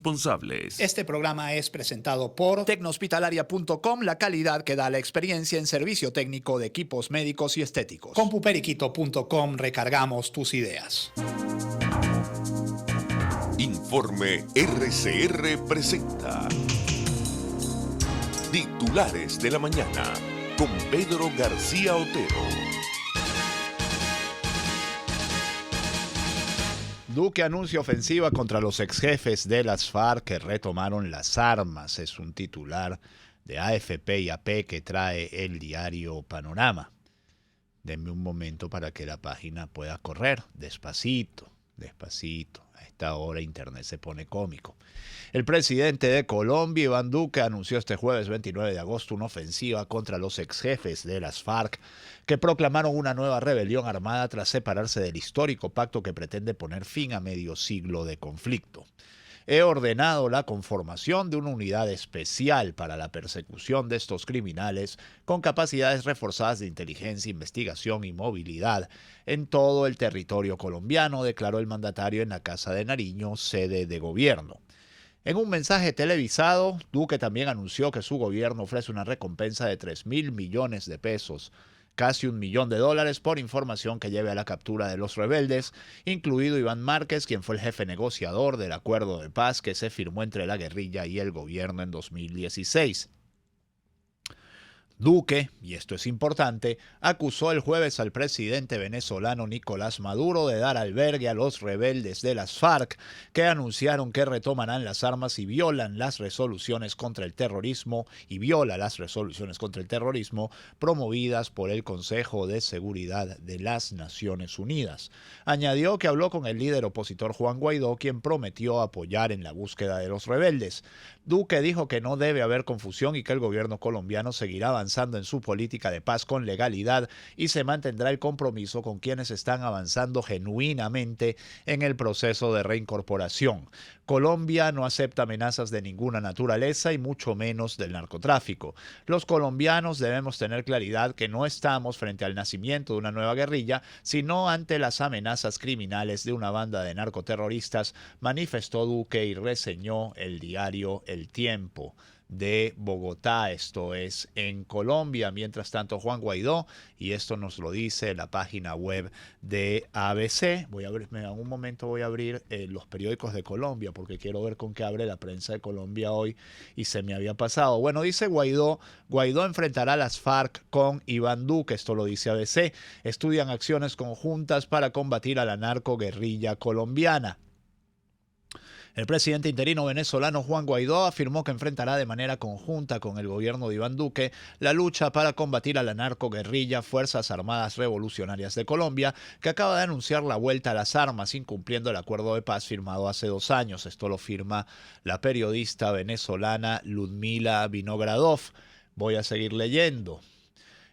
responsables. Este programa es presentado por Tecnohospitalaria.com, la calidad que da la experiencia en servicio técnico de equipos médicos y estéticos. Compuperiquito.com, recargamos tus ideas. Informe RCR presenta Titulares de la Mañana con Pedro García Otero. Duque anuncia ofensiva contra los exjefes de las FARC que retomaron las armas. Es un titular de AFP y AP que trae el diario Panorama. Denme un momento para que la página pueda correr. Despacito, despacito. A esta hora internet se pone cómico. El presidente de Colombia, Iván Duque, anunció este jueves 29 de agosto una ofensiva contra los exjefes de las FARC que proclamaron una nueva rebelión armada tras separarse del histórico pacto que pretende poner fin a medio siglo de conflicto. He ordenado la conformación de una unidad especial para la persecución de estos criminales con capacidades reforzadas de inteligencia, investigación y movilidad en todo el territorio colombiano, declaró el mandatario en la Casa de Nariño, sede de gobierno. En un mensaje televisado, Duque también anunció que su gobierno ofrece una recompensa de 3.000 millones de pesos, casi $1 millón por información que lleve a la captura de los rebeldes, incluido Iván Márquez, quien fue el jefe negociador del acuerdo de paz que se firmó entre la guerrilla y el gobierno en 2016. Duque, y esto es importante, acusó el jueves al presidente venezolano Nicolás Maduro de dar albergue a los rebeldes de las FARC que anunciaron que retomarán las armas y viola las resoluciones contra el terrorismo promovidas por el Consejo de Seguridad de las Naciones Unidas. Añadió que habló con el líder opositor Juan Guaidó, quien prometió apoyar en la búsqueda de los rebeldes. Duque dijo que no debe haber confusión y que el gobierno colombiano seguirá avanzando en su política de paz con legalidad y se mantendrá el compromiso con quienes están avanzando genuinamente en el proceso de reincorporación. Colombia no acepta amenazas de ninguna naturaleza y mucho menos del narcotráfico. Los colombianos debemos tener claridad que no estamos frente al nacimiento de una nueva guerrilla, sino ante las amenazas criminales de una banda de narcoterroristas, manifestó Duque y reseñó el diario El Tiempo de Bogotá, esto es en Colombia. Mientras tanto, Juan Guaidó, y esto nos lo dice la página web de ABC, en un momento voy a abrir los periódicos de Colombia porque quiero ver con qué abre la prensa de Colombia hoy y se me había pasado. Bueno, dice Guaidó enfrentará a las FARC con Iván Duque, esto lo dice ABC, estudian acciones conjuntas para combatir a la narcoguerrilla colombiana. El presidente interino venezolano Juan Guaidó afirmó que enfrentará de manera conjunta con el gobierno de Iván Duque la lucha para combatir a la narcoguerrilla Fuerzas Armadas Revolucionarias de Colombia, que acaba de anunciar la vuelta a las armas, incumpliendo el acuerdo de paz firmado hace 2 años. Esto lo firma la periodista venezolana Ludmila Vinogradov. Voy a seguir leyendo.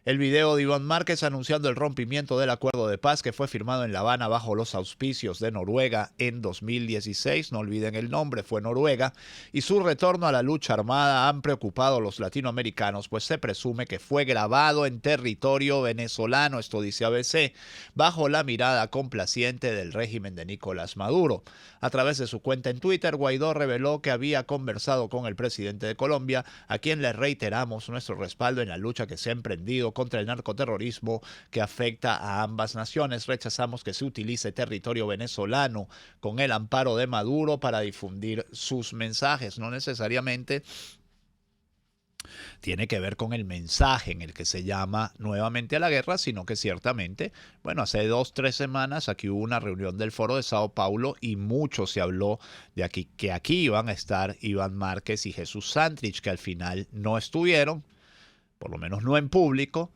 El video de Iván Márquez anunciando el rompimiento del acuerdo de paz que fue firmado en La Habana bajo los auspicios de Noruega en 2016, no olviden el nombre, fue Noruega, y su retorno a la lucha armada han preocupado a los latinoamericanos, pues se presume que fue grabado en territorio venezolano, esto dice ABC, bajo la mirada complaciente del régimen de Nicolás Maduro. A través de su cuenta en Twitter, Guaidó reveló que había conversado con el presidente de Colombia, a quien le reiteramos nuestro respaldo en la lucha que se ha emprendido contra el narcoterrorismo que afecta a ambas naciones. Rechazamos que se utilice territorio venezolano con el amparo de Maduro para difundir sus mensajes. No necesariamente tiene que ver con el mensaje en el que se llama nuevamente a la guerra, sino que ciertamente, bueno, hace 2-3 semanas aquí hubo una reunión del Foro de Sao Paulo y mucho se habló de que aquí iban a estar Iván Márquez y Jesús Santrich, que al final no estuvieron, por lo menos no en público.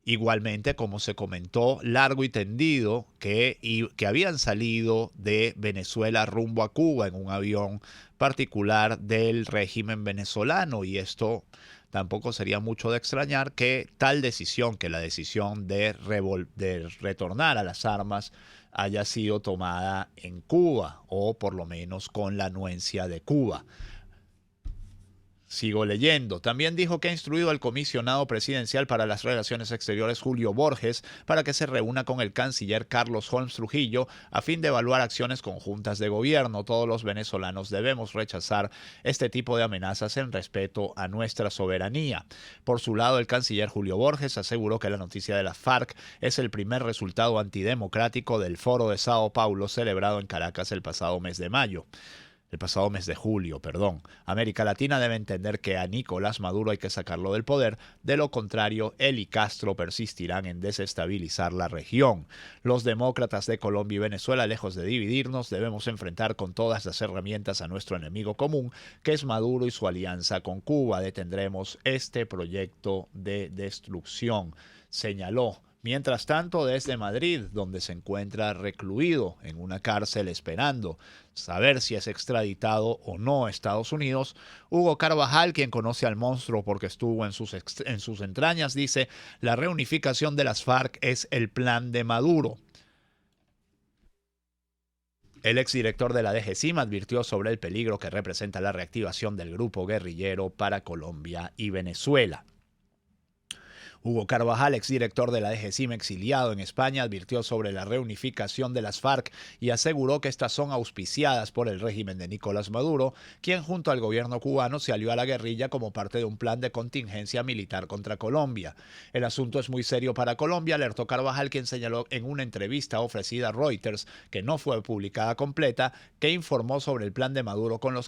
Igualmente, como se comentó largo y tendido, que habían salido de Venezuela rumbo a Cuba en un avión particular del régimen venezolano, y esto tampoco sería mucho de extrañar que tal decisión, que la decisión de retornar a las armas haya sido tomada en Cuba, o por lo menos con la anuencia de Cuba. Sigo leyendo. También dijo que ha instruido al comisionado presidencial para las Relaciones Exteriores, Julio Borges, para que se reúna con el canciller Carlos Holmes Trujillo a fin de evaluar acciones conjuntas de gobierno. Todos los venezolanos debemos rechazar este tipo de amenazas en respeto a nuestra soberanía. Por su lado, el canciller Julio Borges aseguró que la noticia de la FARC es el primer resultado antidemocrático del Foro de Sao Paulo celebrado en Caracas el pasado mes de julio. América Latina debe entender que a Nicolás Maduro hay que sacarlo del poder, de lo contrario, él y Castro persistirán en desestabilizar la región. Los demócratas de Colombia y Venezuela, lejos de dividirnos, debemos enfrentar con todas las herramientas a nuestro enemigo común, que es Maduro y su alianza con Cuba. Detendremos este proyecto de destrucción, señaló. Mientras tanto, desde Madrid, donde se encuentra recluido en una cárcel esperando saber si es extraditado o no a Estados Unidos, Hugo Carvajal, quien conoce al monstruo porque estuvo en sus entrañas, dice: la reunificación de las FARC es el plan de Maduro. El exdirector de la DGCIM advirtió sobre el peligro que representa la reactivación del grupo guerrillero para Colombia y Venezuela. Hugo Carvajal, exdirector de la DGCIM exiliado en España, advirtió sobre la reunificación de las FARC y aseguró que estas son auspiciadas por el régimen de Nicolás Maduro, quien junto al gobierno cubano se alió a la guerrilla como parte de un plan de contingencia militar contra Colombia. El asunto es muy serio para Colombia, alertó Carvajal, quien señaló en una entrevista ofrecida a Reuters, que no fue publicada completa, que informó sobre el plan de Maduro con los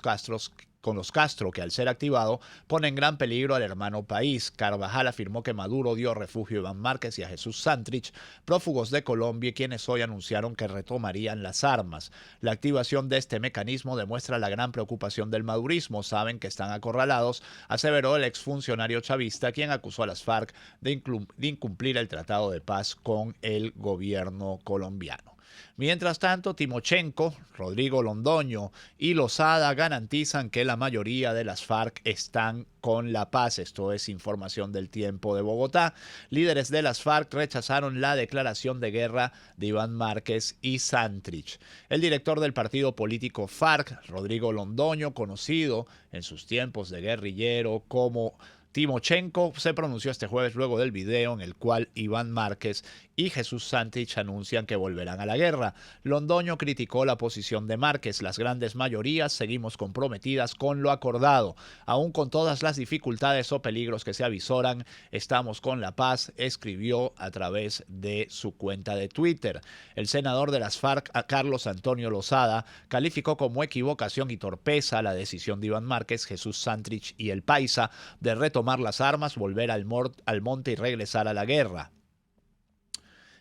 Castro, que al ser activado pone en gran peligro al hermano país. Carvajal afirmó que Maduro dio refugio a Iván Márquez y a Jesús Santrich, prófugos de Colombia, quienes hoy anunciaron que retomarían las armas. La activación de este mecanismo demuestra la gran preocupación del madurismo. Saben que están acorralados, aseveró el exfuncionario chavista, quien acusó a las FARC de incumplir el tratado de paz con el gobierno colombiano. Mientras tanto, Timochenko, Rodrigo Londoño y Lozada garantizan que la mayoría de las FARC están con la paz. Esto es información del Tiempo de Bogotá. Líderes de las FARC rechazaron la declaración de guerra de Iván Márquez y Santrich. El director del partido político FARC, Rodrigo Londoño, conocido en sus tiempos de guerrillero como Timochenko, se pronunció este jueves luego del video en el cual Iván Márquez y Jesús Santrich anuncian que volverán a la guerra. Londoño criticó la posición de Márquez. Las grandes mayorías seguimos comprometidas con lo acordado. Aún con todas las dificultades o peligros que se avisoran, estamos con la paz, escribió a través de su cuenta de Twitter. El senador de las FARC, Carlos Antonio Lozada, calificó como equivocación y torpeza la decisión de Iván Márquez, Jesús Santrich y el Paisa de retomar las armas, volver al monte y regresar a la guerra.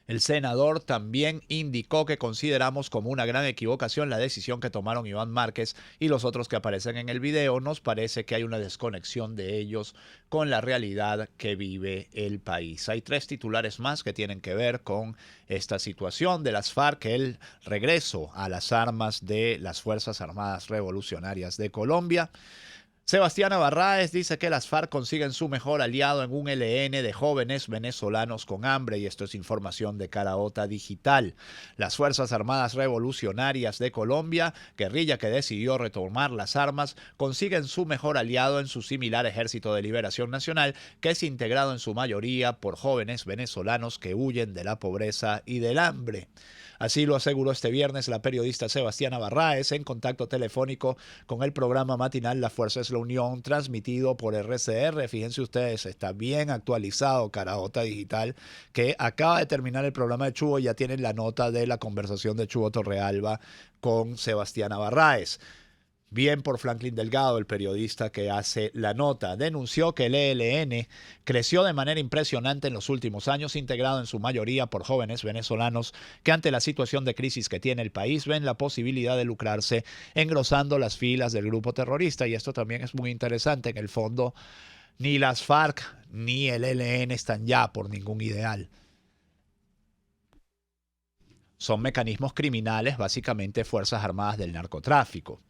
El senador también indicó que consideramos como una gran equivocación la decisión que tomaron Iván Márquez y los otros que aparecen en el video. Nos parece que hay una desconexión de ellos con la realidad que vive el país. Hay 3 titulares más que tienen que ver con esta situación de las FARC, el regreso a las armas de las Fuerzas Armadas Revolucionarias de Colombia. Sebastiana Barráez dice que las FARC consiguen su mejor aliado en un ELN de jóvenes venezolanos con hambre, y esto es información de Caraota Digital. Las Fuerzas Armadas Revolucionarias de Colombia, guerrilla que decidió retomar las armas, consiguen su mejor aliado en su similar Ejército de Liberación Nacional, que es integrado en su mayoría por jóvenes venezolanos que huyen de la pobreza y del hambre. Así lo aseguró este viernes la periodista Sebastiana Barráez en contacto telefónico con el programa matinal La Fuerza es la Unión, transmitido por RCR. Fíjense ustedes, está bien actualizado Caraota Digital, que acaba de terminar el programa de Chubo, ya tienen la nota de la conversación de Chubo Torrealba con Sebastiana Barráez. Bien por Franklin Delgado, el periodista que hace la nota. Denunció que el ELN creció de manera impresionante en los últimos años, integrado en su mayoría por jóvenes venezolanos que ante la situación de crisis que tiene el país ven la posibilidad de lucrarse engrosando las filas del grupo terrorista. Y esto también es muy interesante. En el fondo, ni las FARC ni el ELN están ya por ningún ideal. Son mecanismos criminales, básicamente fuerzas armadas del narcotráfico.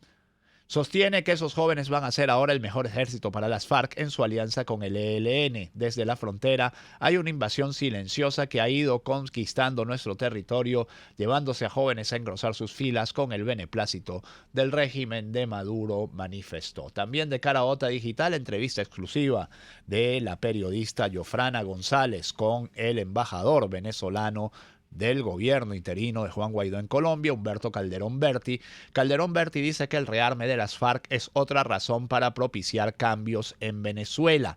Sostiene que esos jóvenes van a ser ahora el mejor ejército para las FARC en su alianza con el ELN. Desde la frontera hay una invasión silenciosa que ha ido conquistando nuestro territorio, llevándose a jóvenes a engrosar sus filas con el beneplácito del régimen de Maduro, manifestó. También de Caraota Digital, entrevista exclusiva de la periodista Yofrana González con el embajador venezolano del gobierno interino de Juan Guaidó en Colombia, Humberto Calderón Berti. Calderón Berti dice que el rearme de las FARC es otra razón para propiciar cambios en Venezuela.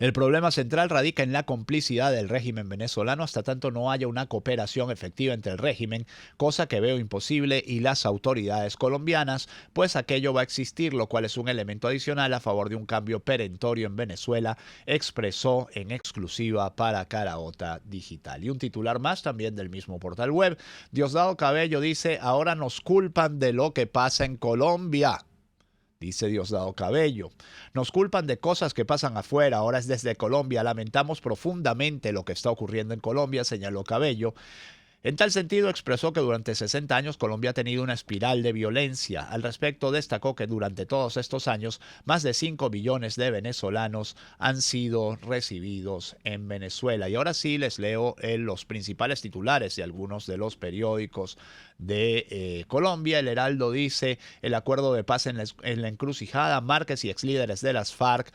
El problema central radica en la complicidad del régimen venezolano hasta tanto no haya una cooperación efectiva entre el régimen, cosa que veo imposible, y las autoridades colombianas, pues aquello va a existir, lo cual es un elemento adicional a favor de un cambio perentorio en Venezuela, expresó en exclusiva para Caraota Digital. Y un titular más también del mismo portal web, Diosdado Cabello dice, ahora nos culpan de lo que pasa en Colombia. Dice Diosdado Cabello, nos culpan de cosas que pasan afuera, ahora es desde Colombia, lamentamos profundamente lo que está ocurriendo en Colombia, señaló Cabello. En tal sentido, expresó que durante 60 años Colombia ha tenido una espiral de violencia. Al respecto, destacó que durante todos estos años, más de 5 millones de venezolanos han sido recibidos en Venezuela. Y ahora sí les leo los principales titulares de algunos de los periódicos de Colombia. El Heraldo dice, el acuerdo de paz en la encrucijada, Márquez y exlíderes de las FARC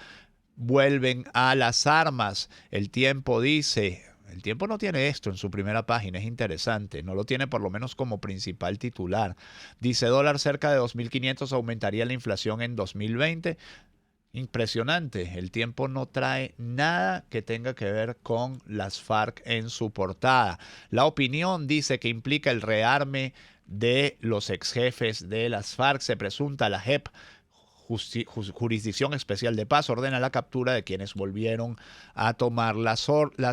vuelven a las armas. El Tiempo dice... El Tiempo no tiene esto en su primera página, es interesante, no lo tiene por lo menos como principal titular. Dice, dólar cerca de 2.500 aumentaría la inflación en 2020. Impresionante, El Tiempo no trae nada que tenga que ver con las FARC en su portada. La Opinión dice que implica el rearme de los exjefes de las FARC. Se presunta la JEP, Jurisdicción Especial de Paz, ordena la captura de quienes volvieron a tomar las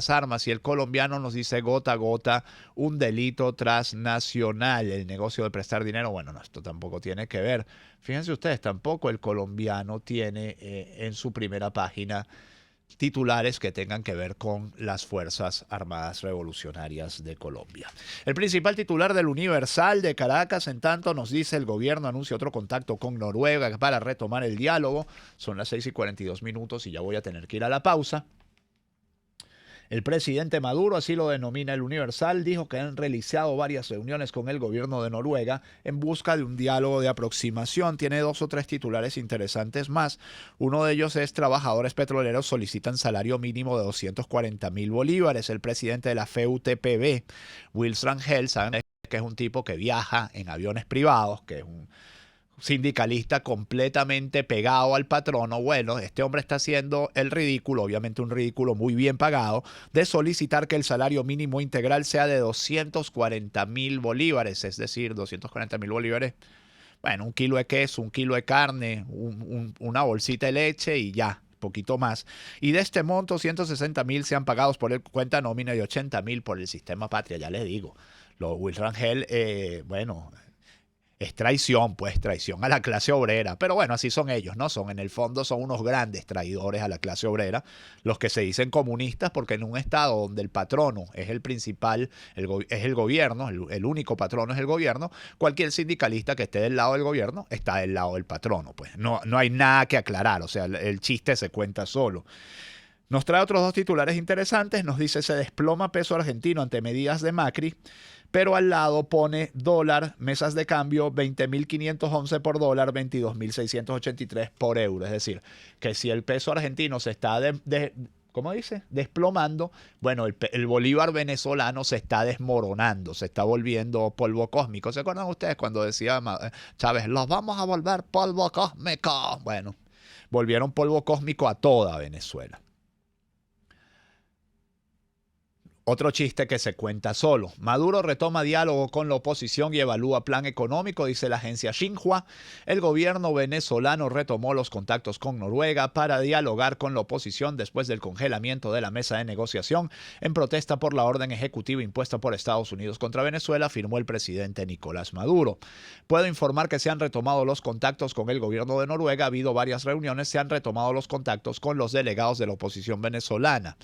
armas. Y El Colombiano nos dice, gota a gota, un delito transnacional. El negocio de prestar dinero, bueno, no, esto tampoco tiene que ver. Fíjense ustedes, tampoco El Colombiano tiene en su primera página titulares que tengan que ver con las Fuerzas Armadas Revolucionarias de Colombia. El principal titular del Universal de Caracas, en tanto, nos dice, el gobierno anuncia otro contacto con Noruega para retomar el diálogo. Son las 6:42 y ya voy a tener que ir a la pausa. El presidente Maduro, así lo denomina el Universal, dijo que han realizado varias reuniones con el gobierno de Noruega en busca de un diálogo de aproximación. Tiene 2 o 3 titulares interesantes más. Uno de ellos es, trabajadores petroleros solicitan salario mínimo de 240.000 bolívares. El presidente de la FEUTPB, Wills Rangel, saben que es un tipo que viaja en aviones privados, que es un sindicalista completamente pegado al patrono. Bueno, este hombre está haciendo el ridículo, obviamente un ridículo muy bien pagado, de solicitar que el salario mínimo integral sea de 240.000 bolívares, es decir, 240.000 bolívares, bueno, un kilo de queso, un kilo de carne, una bolsita de leche y ya, poquito más. Y de este monto, 160.000 sean pagados por el cuenta nómina y 80.000 por el sistema patria, ya les digo. Los Will Rangel, bueno... es traición, pues traición a la clase obrera. Pero bueno, así son ellos, ¿no? En el fondo son unos grandes traidores a la clase obrera, los que se dicen comunistas, porque en un estado donde el patrono es el principal, es el gobierno, el único patrono es el gobierno, cualquier sindicalista que esté del lado del gobierno está del lado del patrono. Pues no hay nada que aclarar, o sea, el chiste se cuenta solo. Nos trae otros 2 titulares interesantes. Nos dice, se desploma peso argentino ante medidas de Macri, pero al lado pone dólar, mesas de cambio, 20.511 por dólar, 22.683 por euro. Es decir, que si el peso argentino se está, ¿cómo dice? Desplomando, bueno, el bolívar venezolano se está desmoronando, se está volviendo polvo cósmico. ¿Se acuerdan ustedes cuando decía Chávez, los vamos a volver polvo cósmico? Bueno, volvieron polvo cósmico a toda Venezuela. Otro chiste que se cuenta solo. Maduro retoma diálogo con la oposición y evalúa plan económico, dice la agencia Xinhua. El gobierno venezolano retomó los contactos con Noruega para dialogar con la oposición después del congelamiento de la mesa de negociación en protesta por la orden ejecutiva impuesta por Estados Unidos contra Venezuela, afirmó el presidente Nicolás Maduro. Puedo informar que se han retomado los contactos con el gobierno de Noruega. Ha habido varias reuniones, se han retomado los contactos con los delegados de la oposición venezolana.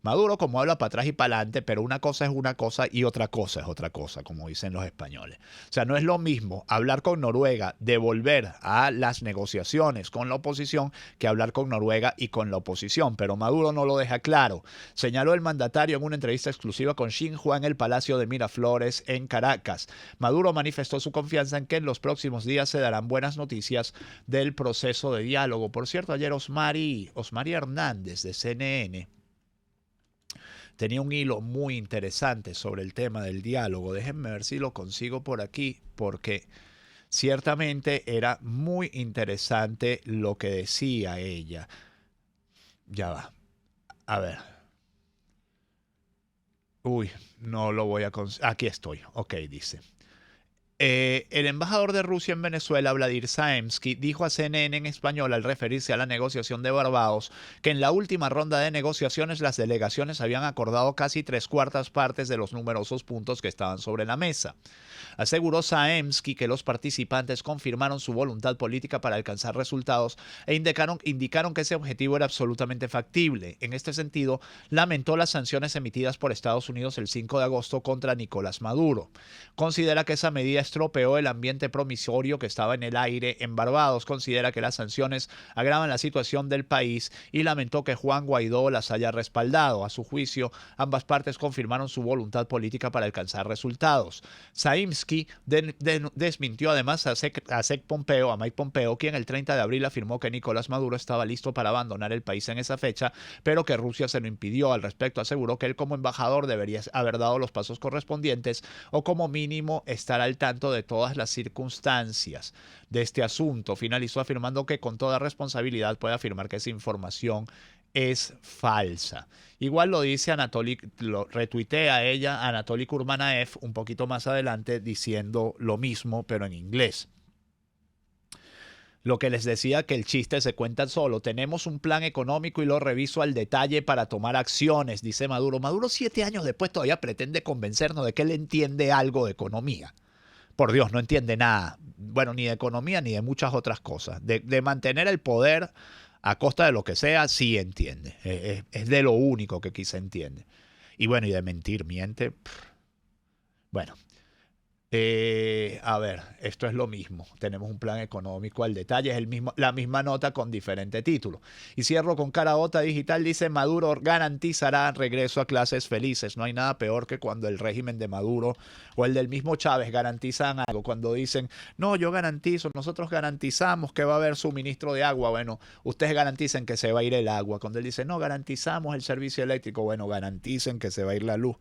Maduro como habla para atrás y para adelante, pero una cosa es una cosa y otra cosa es otra cosa, como dicen los españoles. O sea, no es lo mismo hablar con Noruega de volver a las negociaciones con la oposición que hablar con Noruega y con la oposición, pero Maduro no lo deja claro. Señaló el mandatario en una entrevista exclusiva con Xinhua en el Palacio de Miraflores en Caracas. Maduro manifestó su confianza en que en los próximos días se darán buenas noticias del proceso de diálogo. Por cierto, ayer Osmari Hernández de CNN tenía un hilo muy interesante sobre el tema del diálogo. Déjenme ver si lo consigo por aquí, porque ciertamente era muy interesante lo que decía ella. Ya va. A ver. Uy, no lo voy a conseguir. Aquí estoy. Ok, dice. El embajador de Rusia en Venezuela, Vladimir Zaemsky, dijo a CNN en español al referirse a la negociación de Barbados que en la última ronda de negociaciones las delegaciones habían acordado casi 3/4 partes de los numerosos puntos que estaban sobre la mesa. Aseguró Zaemsky que los participantes confirmaron su voluntad política para alcanzar resultados e indicaron que ese objetivo era absolutamente factible. En este sentido, lamentó las sanciones emitidas por Estados Unidos el 5 de agosto contra Nicolás Maduro. Considera que esa medida estropeó el ambiente promisorio que estaba en el aire en Barbados. Considera que las sanciones agravan la situación del país y lamentó que Juan Guaidó las haya respaldado. A su juicio, ambas partes confirmaron su voluntad política para alcanzar resultados. Zaemsky desmintió además a Mike Pompeo, quien el 30 de abril afirmó que Nicolás Maduro estaba listo para abandonar el país en esa fecha, pero que Rusia se lo impidió. Al respecto, aseguró que él como embajador debería haber dado los pasos correspondientes o como mínimo estar al tanto de todas las circunstancias de este asunto. Finalizó afirmando que con toda responsabilidad puede afirmar que esa información es falsa. Igual lo dice lo retuitea ella, Anatoly Kurmanaev, un poquito más adelante, diciendo lo mismo, pero en inglés. Lo que les decía, que el chiste se cuenta solo. Tenemos un plan económico y lo reviso al detalle para tomar acciones, dice Maduro. Maduro 7 años después todavía pretende convencernos de que él entiende algo de economía. Por Dios, no entiende nada. Bueno, ni de economía ni de muchas otras cosas. De mantener el poder a costa de lo que sea, sí entiende. Es de lo único que quizá entiende. Y bueno, y de mentir, miente. Bueno. A ver, esto es lo mismo. Tenemos un plan económico al detalle, es la misma nota con diferente título. Y cierro con Caraota Digital, dice: Maduro garantizará regreso a clases felices. No hay nada peor que cuando el régimen de Maduro o el del mismo Chávez garantizan algo. Cuando dicen, no, yo garantizo, nosotros garantizamos que va a haber suministro de agua. Bueno, ustedes garanticen que se va a ir el agua. Cuando él dice, no, garantizamos el servicio eléctrico. Bueno, garanticen que se va a ir la luz.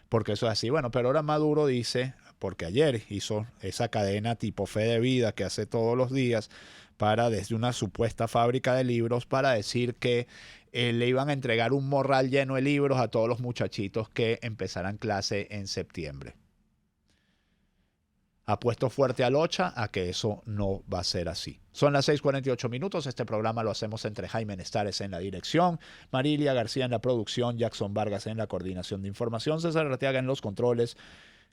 Porque eso es así. Bueno, pero ahora Maduro dice, porque ayer hizo esa cadena tipo Fe de Vida que hace todos los días desde una supuesta fábrica de libros, para decir que le iban a entregar un morral lleno de libros a todos los muchachitos que empezarán clase en septiembre. Ha puesto fuerte a Locha a que eso no va a ser así. Son las 6:48 minutos. Este programa lo hacemos entre Jaime Nestares en la dirección, Marilia García en la producción, Jackson Vargas en la coordinación de información, César Arteaga en los controles.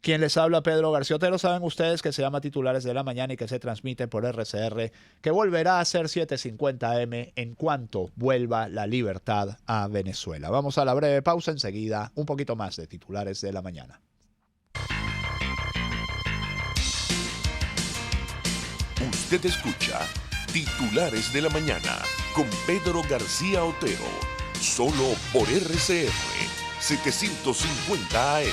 Quien les habla, Pedro García Otero. Saben ustedes que se llama Titulares de la Mañana y que se transmite por RCR, que volverá a ser 7:50 AM en cuanto vuelva la libertad a Venezuela. Vamos a la breve pausa. Enseguida un poquito más de Titulares de la Mañana. Usted escucha Titulares de la Mañana con Pedro García Otero, solo por RCR 750 AM.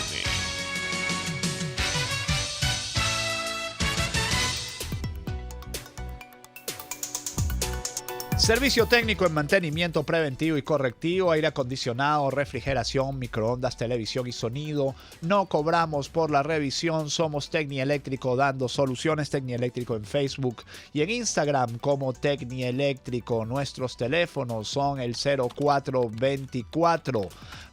Servicio técnico en mantenimiento preventivo y correctivo, aire acondicionado, refrigeración, microondas, televisión y sonido. No cobramos por la revisión. Somos Tecnieléctrico, dando soluciones. Tecnieléctrico en Facebook y en Instagram como Tecnieléctrico. Nuestros teléfonos son el 0424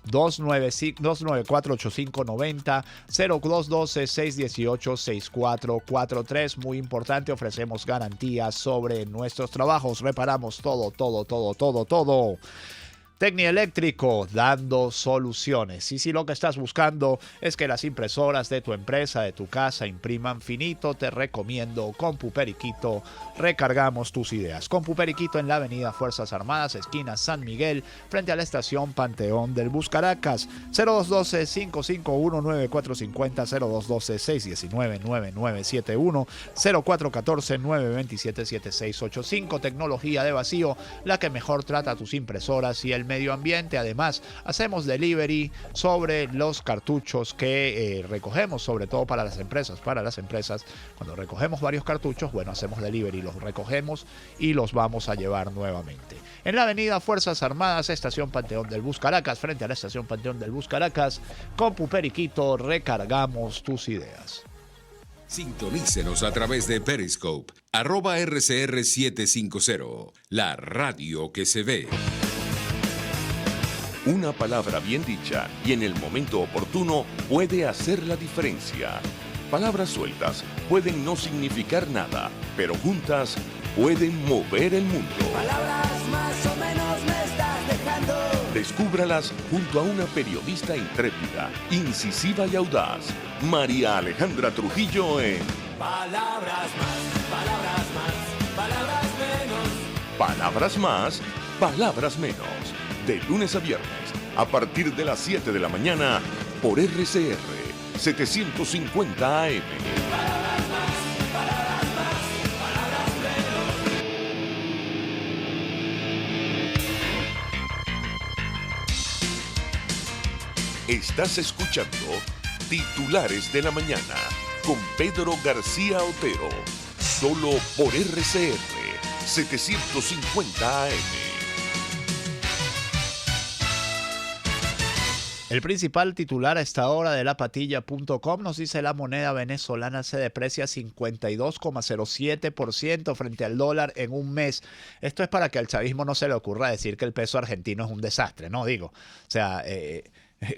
294-8590, 0212-618-6443. Muy importante, ofrecemos garantías sobre nuestros trabajos. Reparamos todo. Tecnieléctrico, dando soluciones. Y si lo que estás buscando es que las impresoras de tu empresa, de tu casa, impriman finito, te recomiendo Compu Periquito. Recargamos tus ideas. Compu Periquito en la avenida Fuerzas Armadas, esquina San Miguel, frente a la estación Panteón del Bus Caracas. 0212-551-9450, 0212-619-9971, 0414-927-7685. Tecnología de vacío, la que mejor trata tus impresoras y el medio ambiente. Además, hacemos delivery sobre los cartuchos que recogemos, sobre todo para las empresas. Para las empresas, cuando recogemos varios cartuchos, bueno, hacemos delivery, los recogemos y los vamos a llevar nuevamente. En la avenida Fuerzas Armadas, estación Panteón del Bus Caracas, frente a la estación Panteón del Bus Caracas, Compu Periquito, recargamos tus ideas. Sintonícenos a través de Periscope, @RCR750, la radio que se ve. Una palabra bien dicha y en el momento oportuno puede hacer la diferencia. Palabras sueltas pueden no significar nada, pero juntas pueden mover el mundo. Palabras más o menos me estás dejando. Descúbralas junto a una periodista intrépida, incisiva y audaz, María Alejandra Trujillo en Palabras más, palabras más, palabras menos. Palabras más, palabras menos. De lunes a viernes, a partir de las 7 de la mañana, por RCR 750 AM. Palabras más, palabras más, palabras menos. Estás escuchando Titulares de la Mañana con Pedro García Otero, solo por RCR 750 AM. El principal titular a esta hora de lapatilla.com nos dice: la moneda venezolana se deprecia 52,07% frente al dólar en un mes. Esto es para que al chavismo no se le ocurra decir que el peso argentino es un desastre, ¿no? Digo, o sea,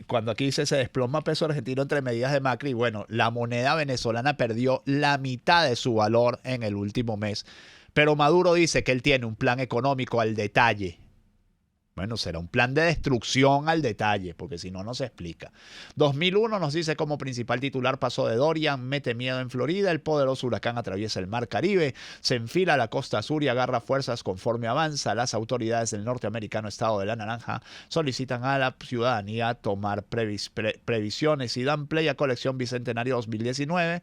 cuando aquí se desploma peso argentino entre medidas de Macri, bueno, la moneda venezolana perdió la mitad de su valor en el último mes. Pero Maduro dice que él tiene un plan económico al detalle. Bueno, será un plan de destrucción al detalle, porque si no, no se explica. 2001 nos dice como principal titular: paso de Dorian, mete miedo en Florida, el poderoso huracán atraviesa el mar Caribe, se enfila a la costa sur y agarra fuerzas conforme avanza. Las autoridades del norteamericano estado de la Naranja solicitan a la ciudadanía tomar previsiones y dan play a colección Bicentenario 2019.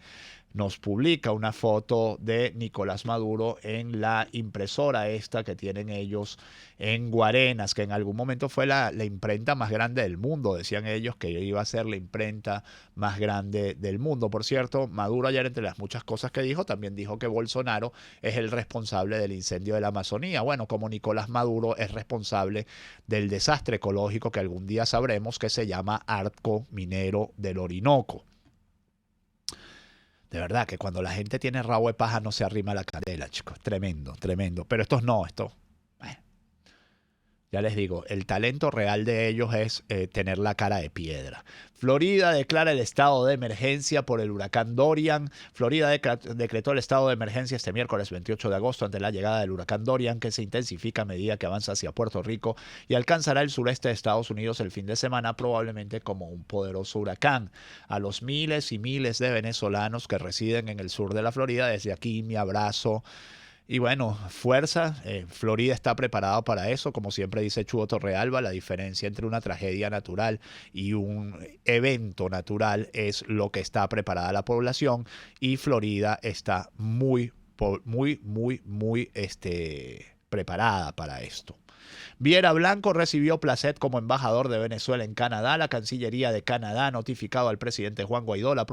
Nos publica una foto de Nicolás Maduro en la impresora esta que tienen ellos en Guarenas, que en algún momento fue la imprenta más grande del mundo. Decían ellos que iba a ser la imprenta más grande del mundo. Por cierto, Maduro ayer, entre las muchas cosas que dijo, también dijo que Bolsonaro es el responsable del incendio de la Amazonía. Bueno, como Nicolás Maduro es responsable del desastre ecológico que algún día sabremos, que se llama Arco Minero del Orinoco. De verdad que cuando la gente tiene rabo de paja no se arrima la candela, chicos. Tremendo, tremendo. Pero estos no, bueno, ya les digo, el talento real de ellos es tener la cara de piedra. Florida declara el estado de emergencia por el huracán Dorian. Florida decretó el estado de emergencia este miércoles 28 de agosto ante la llegada del huracán Dorian, que se intensifica a medida que avanza hacia Puerto Rico y alcanzará el sureste de Estados Unidos el fin de semana, probablemente como un poderoso huracán. A los miles y miles de venezolanos que residen en el sur de la Florida, desde aquí mi abrazo. Y bueno, fuerza, Florida está preparada para eso, como siempre dice Chugo Torrealba. La diferencia entre una tragedia natural y un evento natural es lo que está preparada la población, y Florida está muy preparada para esto. Viera Blanco recibió placet como embajador de Venezuela en Canadá. La Cancillería de Canadá ha notificado al presidente Juan Guaidó la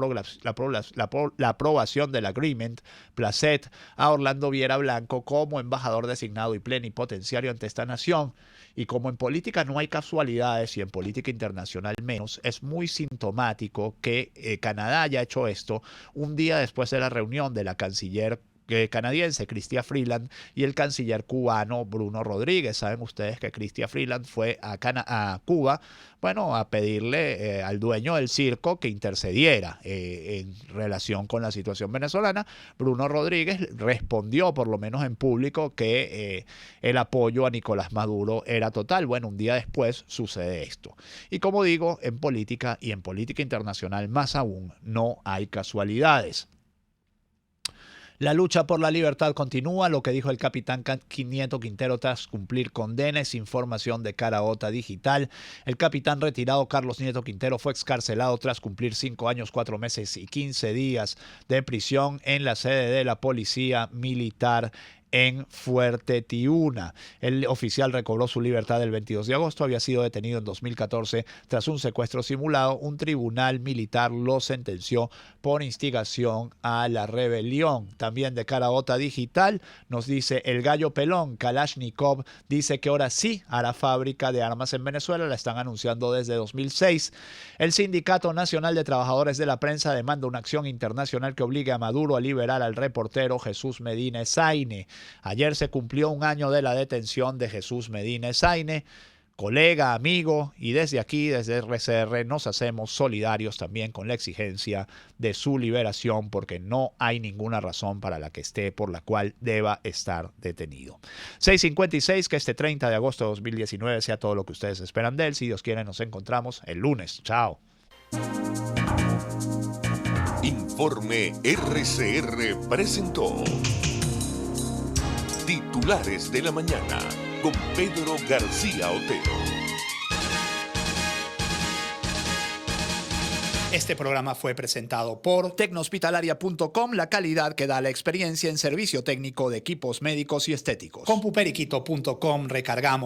aprobación del agreement placet a Orlando Viera Blanco como embajador designado y plenipotenciario ante esta nación. Y como en política no hay casualidades y en política internacional menos, es muy sintomático que Canadá haya hecho esto un día después de la reunión de la canciller canadiense Chrystia Freeland y el canciller cubano Bruno Rodríguez. Saben ustedes que Chrystia Freeland fue a Cuba, bueno, a pedirle al dueño del circo que intercediera en relación con la situación venezolana. Bruno Rodríguez respondió, por lo menos en público, que el apoyo a Nicolás Maduro era total. Bueno, un día después sucede esto. Y como digo, en política y en política internacional más aún, no hay casualidades. La lucha por la libertad continúa, lo que dijo el capitán Nieto Quintero tras cumplir condenas. Información de Caraota Digital. El capitán retirado Carlos Nieto Quintero fue excarcelado tras cumplir 5 años, 4 meses y 15 días de prisión en la sede de la Policía Militar en Fuerte Tiuna. El oficial recobró su libertad el 22 de agosto, había sido detenido en 2014 tras un secuestro simulado. Un tribunal militar lo sentenció por instigación a la rebelión. También de Caraota Digital nos dice el gallo pelón, Kalashnikov dice que ahora sí hará fábrica de armas en Venezuela, la están anunciando desde 2006. El Sindicato Nacional de Trabajadores de la Prensa demanda una acción internacional que obligue a Maduro a liberar al reportero Jesús Medina Esaine. Ayer se cumplió 1 año de la detención de Jesús Medina Esaine, colega, amigo, y desde aquí, desde RCR, nos hacemos solidarios también con la exigencia de su liberación, porque no hay ninguna razón por la cual deba estar detenido. 6:56, que este 30 de agosto de 2019 sea todo lo que ustedes esperan de él. Si Dios quiere, nos encontramos el lunes. Chao. Informe RCR presentó Titulares de la Mañana con Pedro García Otero. Este programa fue presentado por Tecnohospitalaria.com, la calidad que da la experiencia en servicio técnico de equipos médicos y estéticos. Compuperiquito.com, recargamos